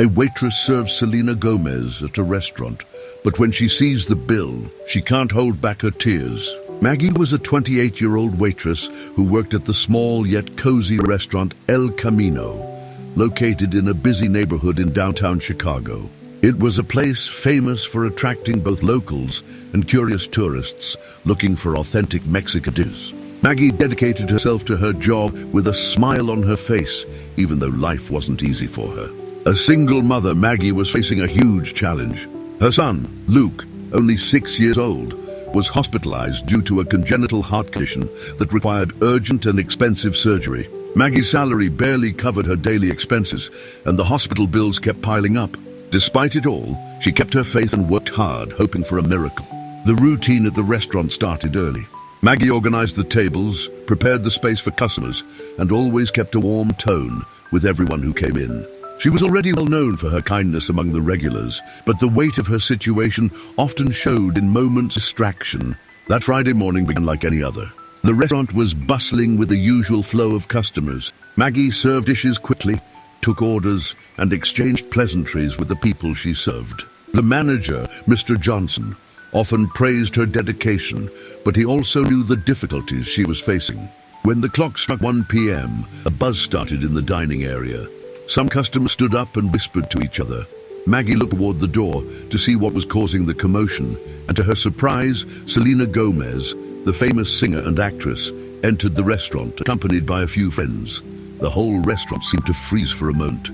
A waitress serves Selena Gomez at a restaurant, but when she sees the bill, she can't hold back her tears. Maggie was a 28-year-old waitress who worked at the small yet cozy restaurant El Camino, located in a busy neighborhood in downtown Chicago. It was a place famous for attracting both locals and curious tourists looking for authentic Mexican dishes. Maggie dedicated herself to her job with a smile on her face, even though life wasn't easy for her. A single mother, Maggie was facing a huge challenge. Her son, Luke, only 6 years old, was hospitalized due to a congenital heart condition that required urgent and expensive surgery. Maggie's salary barely covered her daily expenses, and the hospital bills kept piling up. Despite it all, she kept her faith and worked hard, hoping for a miracle. The routine at the restaurant started early. Maggie organized the tables, prepared the space for customers, and always kept a warm tone with everyone who came in. She was already well known for her kindness among the regulars, but the weight of her situation often showed in moments of distraction. That Friday morning began like any other. The restaurant was bustling with the usual flow of customers. Maggie served dishes quickly, took orders, and exchanged pleasantries with the people she served. The manager, Mr. Johnson, often praised her dedication, but he also knew the difficulties she was facing. When the clock struck 1 p.m., a buzz started in the dining area. Some customers stood up and whispered to each other. Maggie looked toward the door to see what was causing the commotion, and to her surprise, Selena Gomez, the famous singer and actress, entered the restaurant, accompanied by a few friends. The whole restaurant seemed to freeze for a moment.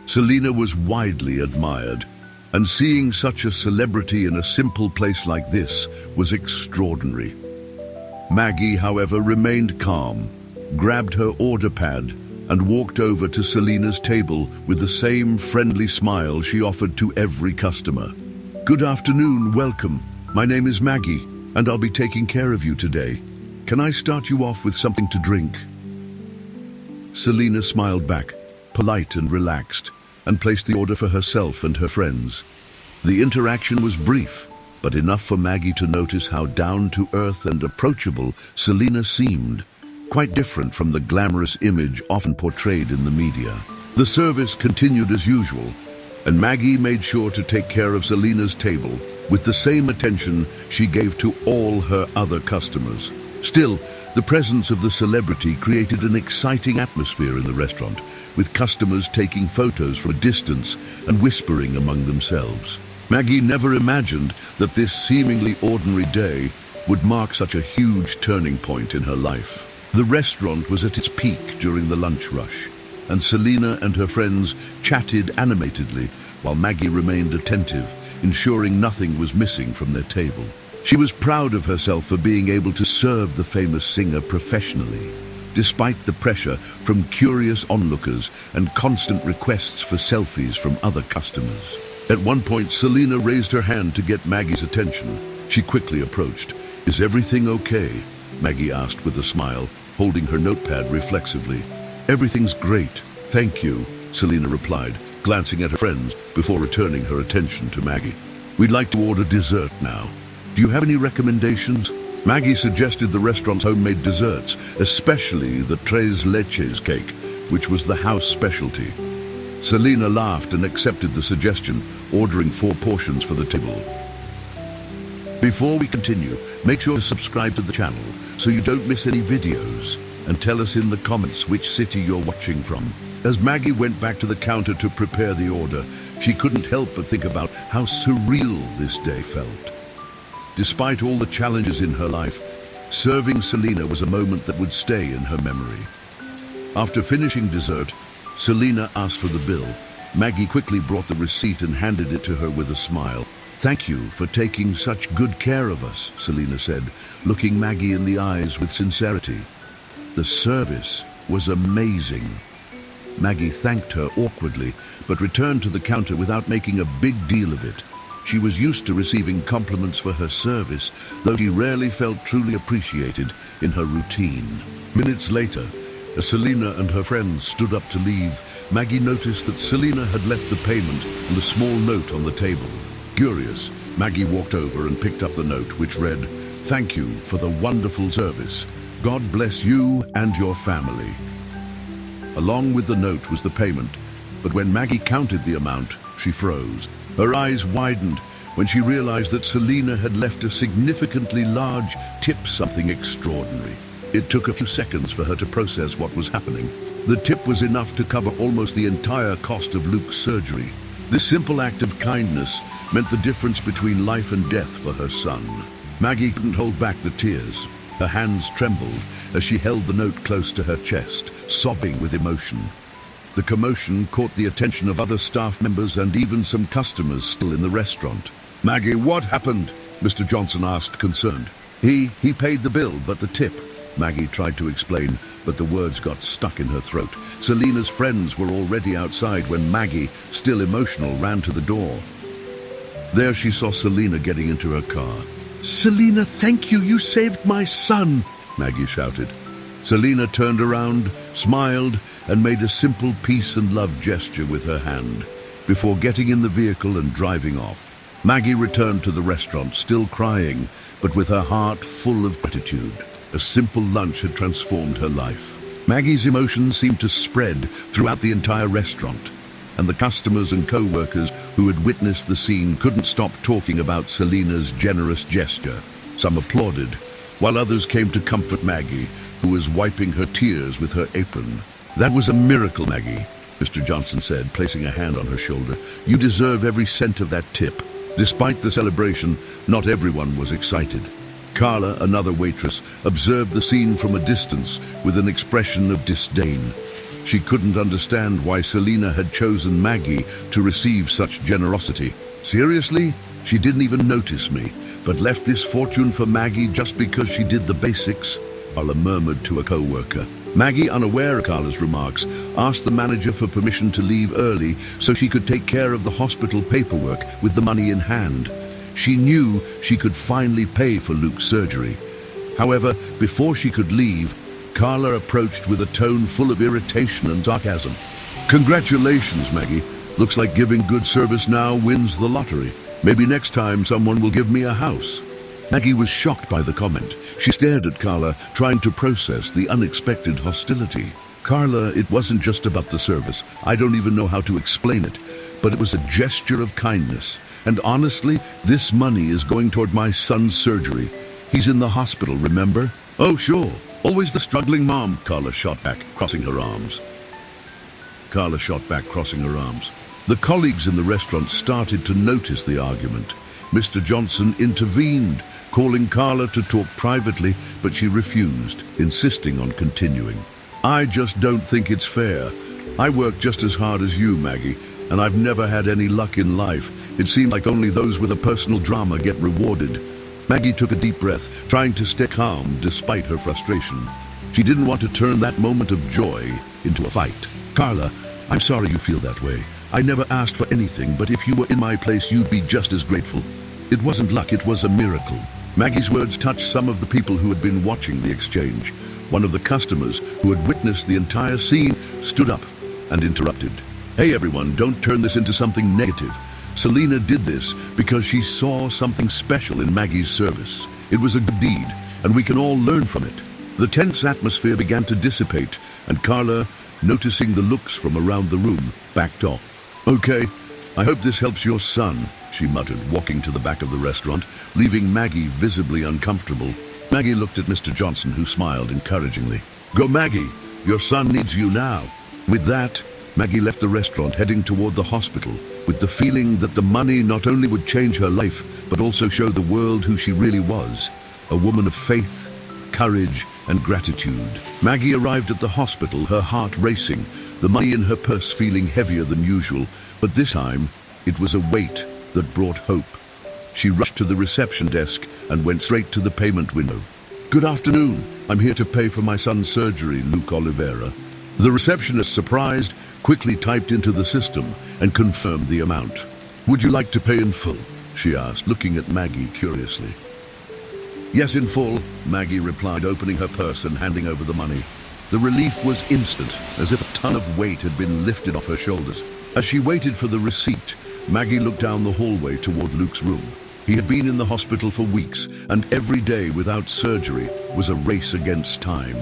Selena was widely admired, and seeing such a celebrity in a simple place like this was extraordinary. Maggie, however, remained calm, grabbed her order pad, and walked over to Selena's table with the same friendly smile she offered to every customer. "Good afternoon, welcome. My name is Maggie, and I'll be taking care of you today. Can I start you off with something to drink?" Selena smiled back, polite and relaxed, and placed the order for herself and her friends. The interaction was brief, but enough for Maggie to notice how down-to-earth and approachable Selena seemed, quite different from the glamorous image often portrayed in the media. The service continued as usual, and Maggie made sure to take care of Selena's table with the same attention she gave to all her other customers. Still, the presence of the celebrity created an exciting atmosphere in the restaurant, with customers taking photos from a distance and whispering among themselves. Maggie never imagined that this seemingly ordinary day would mark such a huge turning point in her life. The restaurant was at its peak during the lunch rush, and Selena and her friends chatted animatedly while Maggie remained attentive, ensuring nothing was missing from their table. She was proud of herself for being able to serve the famous singer professionally, despite the pressure from curious onlookers and constant requests for selfies from other customers. At one point, Selena raised her hand to get Maggie's attention. She quickly approached. "Is everything okay?" Maggie asked with a smile, holding her notepad reflexively. "Everything's great, thank you," Selena replied, glancing at her friends before returning her attention to Maggie. "We'd like to order dessert now. Do you have any recommendations?" Maggie suggested the restaurant's homemade desserts, especially the tres leches cake, which was the house specialty. Selena laughed and accepted the suggestion, ordering 4 portions for the table. Before we continue, make sure to subscribe to the channel so you don't miss any videos, and tell us in the comments which city you're watching from. As Maggie went back to the counter to prepare the order, she couldn't help but think about how surreal this day felt. Despite all the challenges in her life, serving Selena was a moment that would stay in her memory. After finishing dessert, Selena asked for the bill. Maggie quickly brought the receipt and handed it to her with a smile. "Thank you for taking such good care of us," Selena said, looking Maggie in the eyes with sincerity. "The service was amazing." Maggie thanked her awkwardly, but returned to the counter without making a big deal of it. She was used to receiving compliments for her service, though she rarely felt truly appreciated in her routine. Minutes later, as Selena and her friends stood up to leave, Maggie noticed that Selena had left the payment and a small note on the table. Curious, Maggie walked over and picked up the note, which read, "Thank you for the wonderful service. God bless you and your family." Along with the note was the payment, But when Maggie counted the amount, she froze. Her eyes widened when she realized that Selena had left a significantly large tip, something extraordinary. It took a few seconds for her to process what was happening. The tip was enough to cover almost the entire cost of Luke's surgery. This simple act of kindness meant the difference between life and death for her son. Maggie couldn't hold back the tears. Her hands trembled as she held the note close to her chest, sobbing with emotion. The commotion caught the attention of other staff members and even some customers still in the restaurant. "Maggie, what happened?" Mr. Johnson asked, concerned. He paid the bill, but the tip," Maggie tried to explain, but the words got stuck in her throat. Selena's friends were already outside when Maggie, still emotional, ran to the door. There she saw Selena getting into her car. "Selena, thank you, you saved my son," Maggie shouted. Selena turned around, smiled, and made a simple peace and love gesture with her hand, before getting in the vehicle and driving off. Maggie returned to the restaurant, still crying, but with her heart full of gratitude. A simple lunch had transformed her life. Maggie's emotions seemed to spread throughout the entire restaurant, and the customers and co-workers who had witnessed the scene couldn't stop talking about Selena's generous gesture. Some applauded, while others came to comfort Maggie, who was wiping her tears with her apron. "That was a miracle, Maggie," Mr. Johnson said, placing a hand on her shoulder. "You deserve every cent of that tip." Despite the celebration, not everyone was excited. Carla, another waitress, observed the scene from a distance with an expression of disdain. She couldn't understand why Selena had chosen Maggie to receive such generosity. "Seriously? She didn't even notice me, but left this fortune for Maggie just because she did the basics?" Carla murmured to a co-worker. Maggie, unaware of Carla's remarks, asked the manager for permission to leave early so she could take care of the hospital paperwork with the money in hand. She knew she could finally pay for Luke's surgery. However, before she could leave, Carla approached with a tone full of irritation and sarcasm. "Congratulations, Maggie. Looks like giving good service now wins the lottery. Maybe next time someone will give me a house." Maggie was shocked by the comment. She stared at Carla, trying to process the unexpected hostility. "Carla, it wasn't just about the service. I don't even know how to explain it. But it was a gesture of kindness. And honestly, this money is going toward my son's surgery. He's in the hospital, remember?" "Oh, sure. Always the struggling mom," Carla shot back, crossing her arms. The colleagues in the restaurant started to notice the argument. Mr. Johnson intervened, calling Carla to talk privately, but she refused, insisting on continuing. "I just don't think it's fair. I work just as hard as you, Maggie, and I've never had any luck in life. It seems like only those with a personal drama get rewarded." Maggie took a deep breath, trying to stay calm despite her frustration. She didn't want to turn that moment of joy into a fight. "Carla, I'm sorry you feel that way. I never asked for anything, but if you were in my place, you'd be just as grateful. It wasn't luck, it was a miracle." Maggie's words touched some of the people who had been watching the exchange. One of the customers, who had witnessed the entire scene, stood up and interrupted. "Hey everyone, don't turn this into something negative. Selena did this because she saw something special in Maggie's service. It was a good deed, and we can all learn from it." The tense atmosphere began to dissipate, and Carla, noticing the looks from around the room, backed off. "Okay, I hope this helps your son," she muttered, walking to the back of the restaurant, leaving Maggie visibly uncomfortable. Maggie looked at Mr. Johnson, who smiled encouragingly. "Go, Maggie! Your son needs you now." With that, Maggie left the restaurant, heading toward the hospital, with the feeling that the money not only would change her life, but also show the world who she really was, a woman of faith, courage, and gratitude. Maggie arrived at the hospital, her heart racing, the money in her purse feeling heavier than usual, but this time it was a weight that brought hope. She rushed to the reception desk and went straight to the payment window. "Good afternoon. I'm here to pay for my son's surgery, Luke Oliveira." The receptionist, surprised, quickly typed into the system and confirmed the amount. "Would you like to pay in full?" she asked, looking at Maggie curiously. "Yes, in full," Maggie replied, opening her purse and handing over the money. The relief was instant, as if a ton of weight had been lifted off her shoulders. As she waited for the receipt, Maggie looked down the hallway toward Luke's room. He had been in the hospital for weeks, and every day without surgery was a race against time.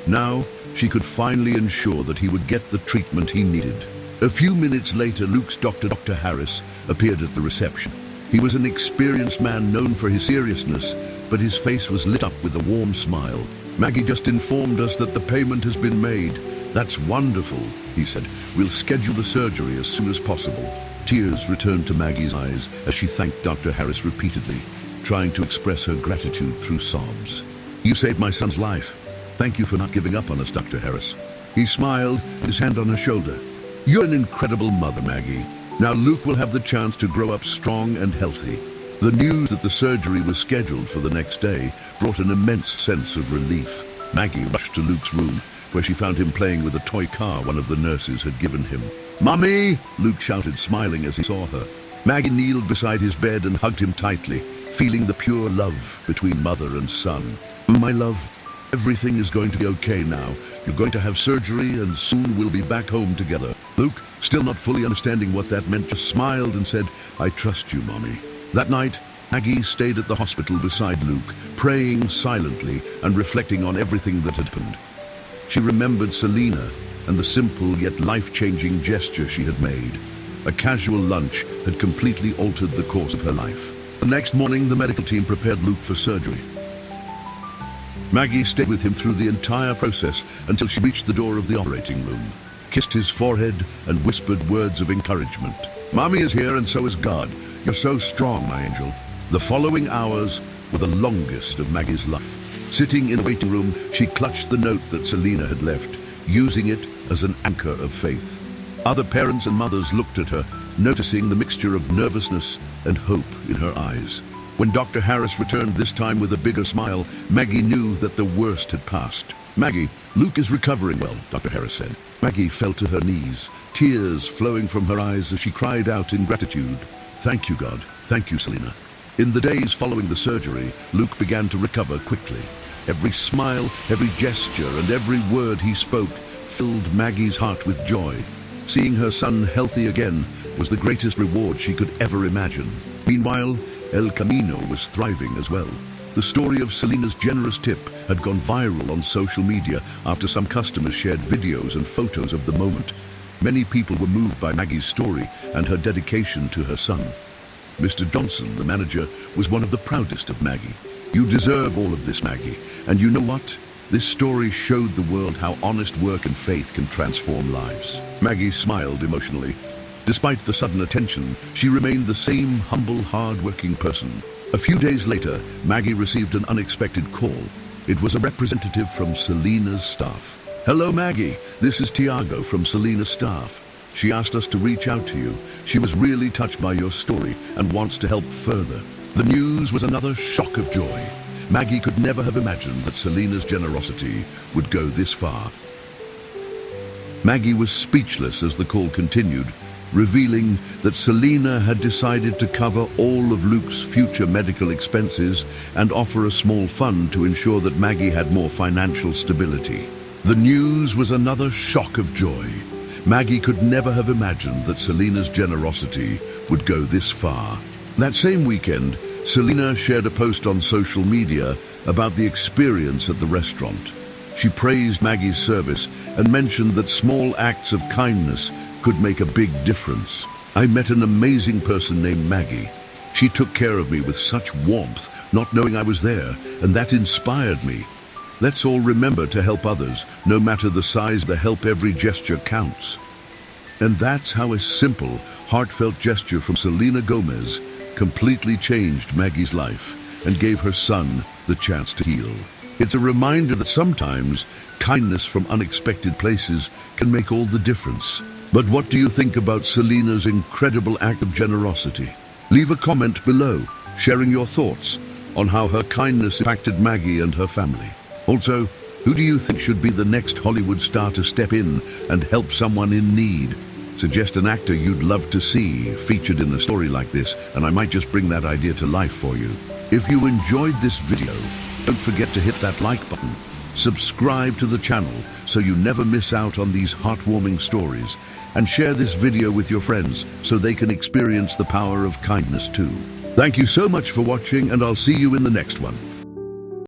Now, she could finally ensure that he would get the treatment he needed. A few minutes later, Luke's doctor, Dr. Harris, appeared at the reception. He was an experienced man known for his seriousness, but his face was lit up with a warm smile. "Maggie just informed us that the payment has been made." "That's wonderful," he said. "We'll schedule the surgery as soon as possible." Tears returned to Maggie's eyes as she thanked Dr. Harris repeatedly, trying to express her gratitude through sobs. "You saved my son's life. Thank you for not giving up on us, Dr. Harris." He smiled, his hand on her shoulder. "You're an incredible mother, Maggie. Now Luke will have the chance to grow up strong and healthy." The news that the surgery was scheduled for the next day brought an immense sense of relief. Maggie rushed to Luke's room, where she found him playing with a toy car one of the nurses had given him. "Mummy!" Luke shouted, smiling as he saw her. Maggie kneeled beside his bed and hugged him tightly, feeling the pure love between mother and son. "My love, everything is going to be okay now. You're going to have surgery and soon we'll be back home together." Luke, still not fully understanding what that meant, just smiled and said, "I trust you, Mommy." That night, Maggie stayed at the hospital beside Luke, praying silently and reflecting on everything that had happened. She remembered Selena and the simple yet life-changing gesture she had made. A casual lunch had completely altered the course of her life. The next morning, the medical team prepared Luke for surgery. Maggie stayed with him through the entire process until she reached the door of the operating room, kissed his forehead, and whispered words of encouragement. "Mommy is here and so is God. You're so strong, my angel." The following hours were the longest of Maggie's life. Sitting in the waiting room, she clutched the note that Selena had left, using it as an anchor of faith. Other parents and mothers looked at her, noticing the mixture of nervousness and hope in her eyes. When Dr. Harris returned, this time with a bigger smile, Maggie knew that the worst had passed. "Maggie, Luke is recovering well," Dr. Harris said. Maggie fell to her knees, tears flowing from her eyes as she cried out in gratitude. "Thank you, God. Thank you, Selena." In the days following the surgery, Luke began to recover quickly. Every smile, every gesture, and every word he spoke filled Maggie's heart with joy. Seeing her son healthy again was the greatest reward she could ever imagine. Meanwhile, El Camino was thriving as well. The story of Selena's generous tip had gone viral on social media after some customers shared videos and photos of the moment. Many people were moved by Maggie's story and her dedication to her son. Mr. Johnson, the manager, was one of the proudest of Maggie. "You deserve all of this, Maggie. And you know what? This story showed the world how honest work and faith can transform lives." Maggie smiled emotionally. Despite the sudden attention, she remained the same humble, hard-working person. A few days later, Maggie received an unexpected call. It was a representative from Selena's staff. "Hello, Maggie. This is Tiago from Selena's staff. She asked us to reach out to you. She was really touched by your story and wants to help further." The news was another shock of joy. Maggie could never have imagined that Selena's generosity would go this far. Maggie was speechless as the call continued, revealing that Selena had decided to cover all of Luke's future medical expenses and offer a small fund to ensure that Maggie had more financial stability. The news was another shock of joy. Maggie could never have imagined that Selena's generosity would go this far. That same weekend, Selena shared a post on social media about the experience at the restaurant. She praised Maggie's service and mentioned that small acts of kindness could make a big difference. "I met an amazing person named Maggie. She took care of me with such warmth, not knowing I was there, and that inspired me. Let's all remember to help others, no matter the size of the help. Every gesture counts." And that's how a simple, heartfelt gesture from Selena Gomez completely changed Maggie's life and gave her son the chance to heal. It's a reminder that sometimes kindness from unexpected places can make all the difference. But what do you think about Selena's incredible act of generosity? Leave a comment below, sharing your thoughts on how her kindness impacted Maggie and her family. Also, who do you think should be the next Hollywood star to step in and help someone in need? Suggest an actor you'd love to see featured in a story like this, and I might just bring that idea to life for you. If you enjoyed this video, don't forget to hit that like button. Subscribe to the channel so you never miss out on these heartwarming stories, and share this video with your friends so they can experience the power of kindness too. Thank you so much for watching, and I'll see you in the next one.